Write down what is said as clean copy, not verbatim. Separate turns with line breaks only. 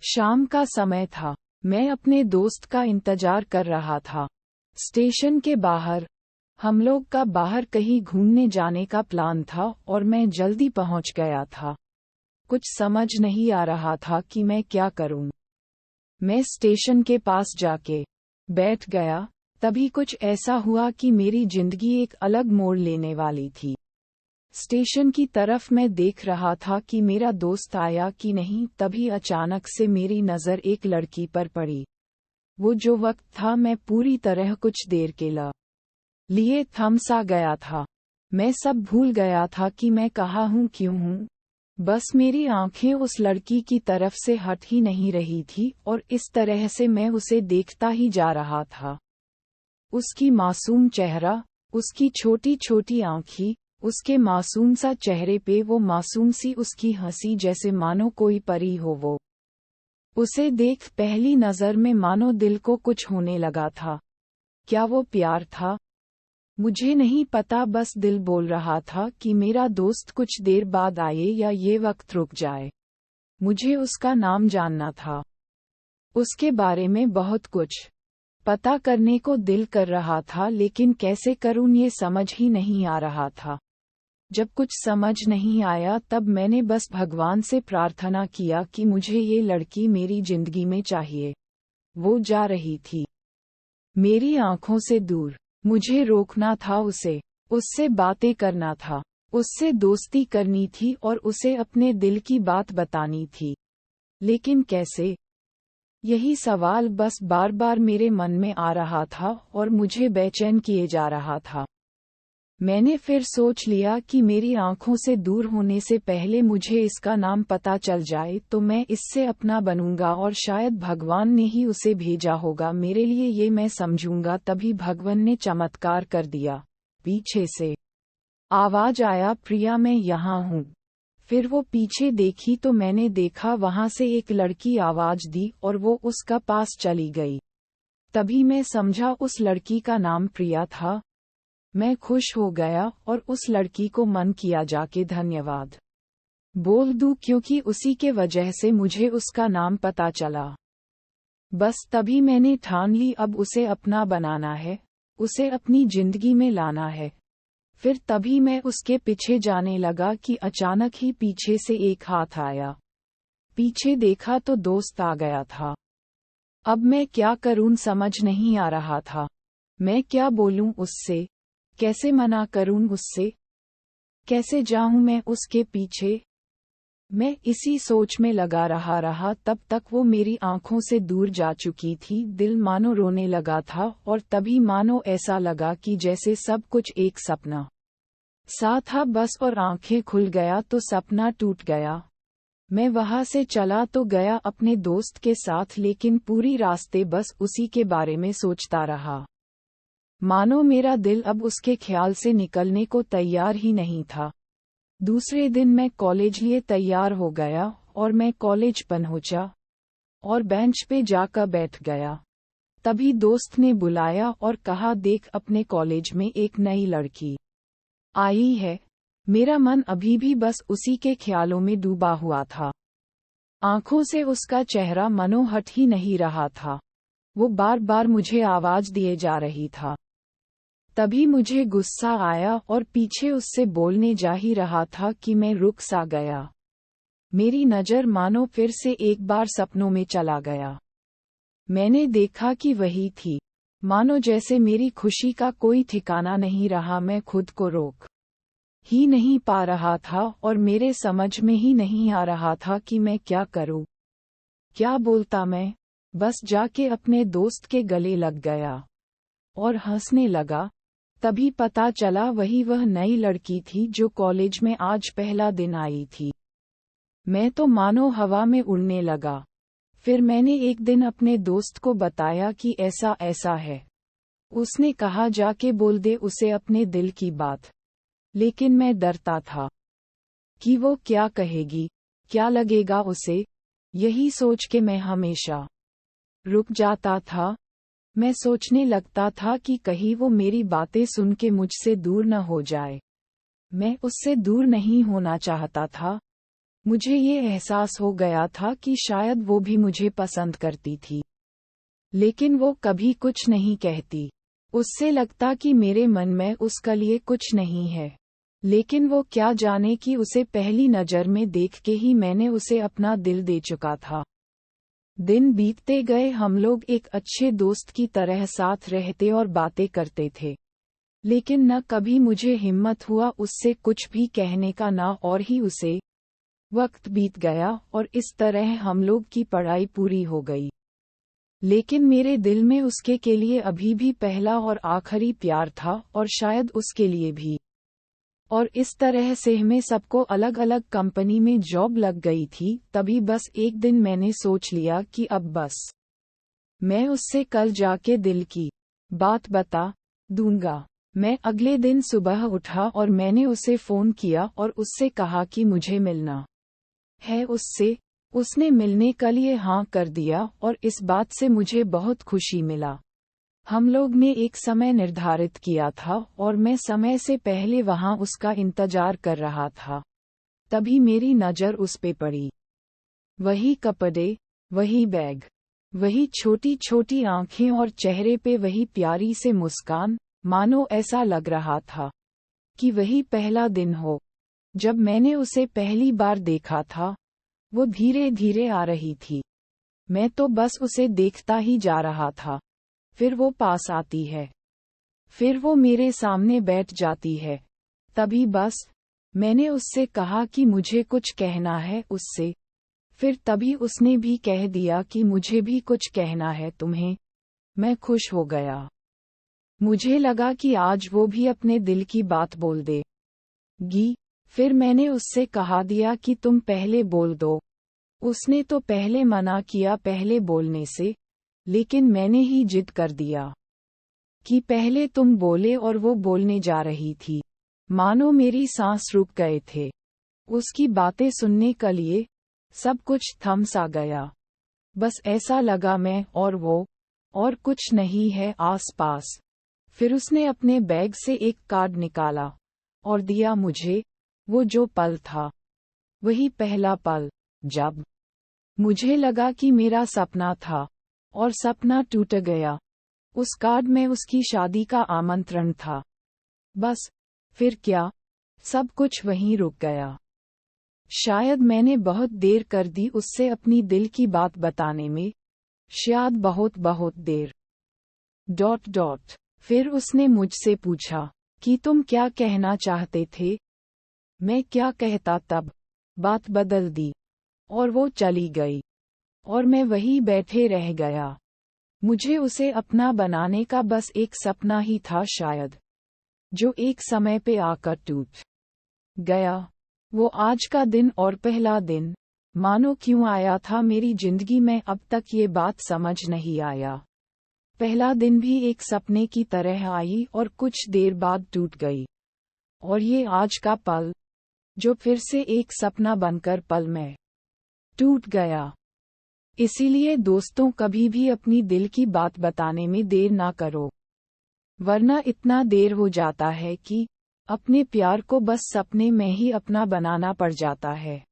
शाम का समय था। मैं अपने दोस्त का इंतजार कर रहा था। स्टेशन के बाहर हम लोग का बाहर कहीं घूमने जाने का प्लान था और मैं जल्दी पहुंच गया था। कुछ समझ नहीं आ रहा था कि मैं क्या करूं। मैं स्टेशन के पास जाके बैठ गया। तभी कुछ ऐसा हुआ कि मेरी जिंदगी एक अलग मोड़ लेने वाली थी। स्टेशन की तरफ मैं देख रहा था कि मेरा दोस्त आया कि नहीं, तभी अचानक से मेरी नज़र एक लड़की पर पड़ी। वो जो वक्त था, मैं पूरी तरह कुछ देर के लिए थम सा गया था। मैं सब भूल गया था कि मैं कहाँ हूँ, क्यों हूँ। बस मेरी आंखें उस लड़की की तरफ से हट ही नहीं रही थी और इस तरह से मैं उसे देखता ही जा रहा था। उसकी मासूम चेहरा, उसकी छोटी छोटी आँखें, उसके मासूम सा चेहरे पे वो मासूम सी उसकी हंसी, जैसे मानो कोई परी हो वो। उसे देख पहली नज़र में मानो दिल को कुछ होने लगा था। क्या वो प्यार था? मुझे नहीं पता, बस दिल बोल रहा था कि मेरा दोस्त कुछ देर बाद आए या ये वक्त रुक जाए। मुझे उसका नाम जानना था, उसके बारे में बहुत कुछ पता करने को दिल कर रहा था, लेकिन कैसे करूं ये समझ ही नहीं आ रहा था। जब कुछ समझ नहीं आया तब मैंने बस भगवान से प्रार्थना किया कि मुझे ये लड़की मेरी जिंदगी में चाहिए। वो जा रही थी मेरी आंखों से दूर। मुझे रोकना था उसे, उससे बातें करना था, उससे दोस्ती करनी थी और उसे अपने दिल की बात बतानी थी। लेकिन कैसे? यही सवाल बस बार बार मेरे मन में आ रहा था और मुझे बेचैन किए जा रहा था। मैंने फिर सोच लिया कि मेरी आंखों से दूर होने से पहले मुझे इसका नाम पता चल जाए तो मैं इससे अपना बनूंगा और शायद भगवान ने ही उसे भेजा होगा मेरे लिए, ये मैं समझूंगा। तभी भगवान ने चमत्कार कर दिया। पीछे से आवाज आया, प्रिया मैं यहाँ हूँ। फिर वो पीछे देखी तो मैंने देखा वहां से एक लड़की आवाज दी और वो उसका पास चली गई। तभी मैं समझा उस लड़की का नाम प्रिया था। मैं खुश हो गया और उस लड़की को मन किया जाके धन्यवाद बोल दूं, क्योंकि उसी के वजह से मुझे उसका नाम पता चला। बस तभी मैंने ठान ली, अब उसे अपना बनाना है, उसे अपनी जिंदगी में लाना है। फिर तभी मैं उसके पीछे जाने लगा कि अचानक ही पीछे से एक हाथ आया। पीछे देखा तो दोस्त आ गया था। अब मैं क्या करूं समझ नहीं आ रहा था। मैं क्या बोलूं उससे, कैसे मना करूं उससे, कैसे जाऊं मैं उसके पीछे। मैं इसी सोच में लगा रहा तब तक वो मेरी आंखों से दूर जा चुकी थी। दिल मानो रोने लगा था और तभी मानो ऐसा लगा कि जैसे सब कुछ एक सपना सा था बस, और आंखें खुल गया तो सपना टूट गया। मैं वहां से चला तो गया अपने दोस्त के साथ, लेकिन पूरी रास्ते बस उसी के बारे में सोचता रहा। मानो मेरा दिल अब उसके ख्याल से निकलने को तैयार ही नहीं था। दूसरे दिन मैं कॉलेज लिए तैयार हो गया और मैं कॉलेज पहुंचा और बेंच पे जाकर बैठ गया। तभी दोस्त ने बुलाया और कहा, देख अपने कॉलेज में एक नई लड़की आई है। मेरा मन अभी भी बस उसी के ख्यालों में डूबा हुआ था। आंखों से उसका चेहरा मनो हट ही नहीं रहा था। वो बार बार मुझे आवाज दिए जा रही था। तभी मुझे गुस्सा आया और पीछे उससे बोलने जा ही रहा था कि मैं रुक सा गया। मेरी नज़र मानो फिर से एक बार सपनों में चला गया। मैंने देखा कि वही थी। मानो जैसे मेरी खुशी का कोई ठिकाना नहीं रहा। मैं खुद को रोक ही नहीं पा रहा था और मेरे समझ में ही नहीं आ रहा था कि मैं क्या करूं, क्या बोलता। मैं बस जाके अपने दोस्त के गले लग गया और हंसने लगा। तभी पता चला वह नई लड़की थी जो कॉलेज में आज पहला दिन आई थी। मैं तो मानो हवा में उड़ने लगा। फिर मैंने एक दिन अपने दोस्त को बताया कि ऐसा ऐसा है। उसने कहा, जाके बोल दे उसे अपने दिल की बात। लेकिन मैं डरता था कि वो क्या कहेगी, क्या लगेगा उसे। यही सोच के मैं हमेशा रुक जाता था। मैं सोचने लगता था कि कहीं वो मेरी बातें सुन के मुझसे दूर न हो जाए। मैं उससे दूर नहीं होना चाहता था। मुझे ये एहसास हो गया था कि शायद वो भी मुझे पसंद करती थी, लेकिन वो कभी कुछ नहीं कहती। उससे लगता कि मेरे मन में उसका लिए कुछ नहीं है, लेकिन वो क्या जाने कि उसे पहली नज़र में देख के ही मैंने उसे अपना दिल दे चुका था। दिन बीतते गए, हम लोग एक अच्छे दोस्त की तरह साथ रहते और बातें करते थे, लेकिन न कभी मुझे हिम्मत हुआ उससे कुछ भी कहने का, ना और ही उसे। वक्त बीत गया और इस तरह हम लोग की पढ़ाई पूरी हो गई, लेकिन मेरे दिल में उसके के लिए अभी भी पहला और आखिरी प्यार था, और शायद उसके लिए भी। और इस तरह से हमें सबको अलग अलग कंपनी में जॉब लग गई थी। तभी बस एक दिन मैंने सोच लिया कि अब बस मैं उससे कल जाके दिल की बात बता दूंगा। मैं अगले दिन सुबह उठा और मैंने उसे फ़ोन किया और उससे कहा कि मुझे मिलना है उससे। उसने मिलने के लिए हाँ कर दिया और इस बात से मुझे बहुत खुशी मिला। हम लोग ने एक समय निर्धारित किया था और मैं समय से पहले वहां उसका इंतजार कर रहा था। तभी मेरी नज़र उस पे पड़ी। वही कपड़े, वही बैग, वही छोटी छोटी आंखें और चेहरे पे वही प्यारी से मुस्कान। मानो ऐसा लग रहा था कि वही पहला दिन हो जब मैंने उसे पहली बार देखा था। वो धीरे धीरे आ रही थी, मैं तो बस उसे देखता ही जा रहा था। फिर वो पास आती है, फिर वो मेरे सामने बैठ जाती है। तभी बस मैंने उससे कहा कि मुझे कुछ कहना है उससे। फिर तभी उसने भी कह दिया कि मुझे भी कुछ कहना है तुम्हें। मैं खुश हो गया। मुझे लगा कि आज वो भी अपने दिल की बात बोल देगी। फिर मैंने उससे कहा दिया कि तुम पहले बोल दो। उसने तो पहले मना किया पहले बोलने से, लेकिन मैंने ही जिद कर दिया कि पहले तुम बोले, और वो बोलने जा रही थी। मानो मेरी सांस रुक गए थे। उसकी बातें सुनने के लिए सब कुछ थम सा गया। बस ऐसा लगा मैं और वो, और कुछ नहीं है आसपास। फिर उसने अपने बैग से एक कार्ड निकाला और दिया मुझे। वो जो पल था, वही पहला पल जब मुझे लगा कि मेरा सपना था और सपना टूट गया। उस कार्ड में उसकी शादी का आमंत्रण था। बस फिर क्या, सब कुछ वहीं रुक गया। शायद मैंने बहुत देर कर दी उससे अपनी दिल की बात बताने में, शायद बहुत बहुत देर। फिर उसने मुझसे पूछा कि तुम क्या कहना चाहते थे। मैं क्या कहता, तब बात बदल दी और वो चली गई और मैं वहीं बैठे रह गया। मुझे उसे अपना बनाने का बस एक सपना ही था शायद, जो एक समय पे आकर टूट गया। वो आज का दिन और पहला दिन मानो क्यों आया था मेरी जिंदगी में, अब तक ये बात समझ नहीं आया। पहला दिन भी एक सपने की तरह आई और कुछ देर बाद टूट गई, और ये आज का पल जो फिर से एक सपना बनकर पल में टूट गया। इसीलिए दोस्तों, कभी भी अपनी दिल की बात बताने में देर ना करो, वरना इतना देर हो जाता है कि अपने प्यार को बस सपने में ही अपना बनाना पड़ जाता है।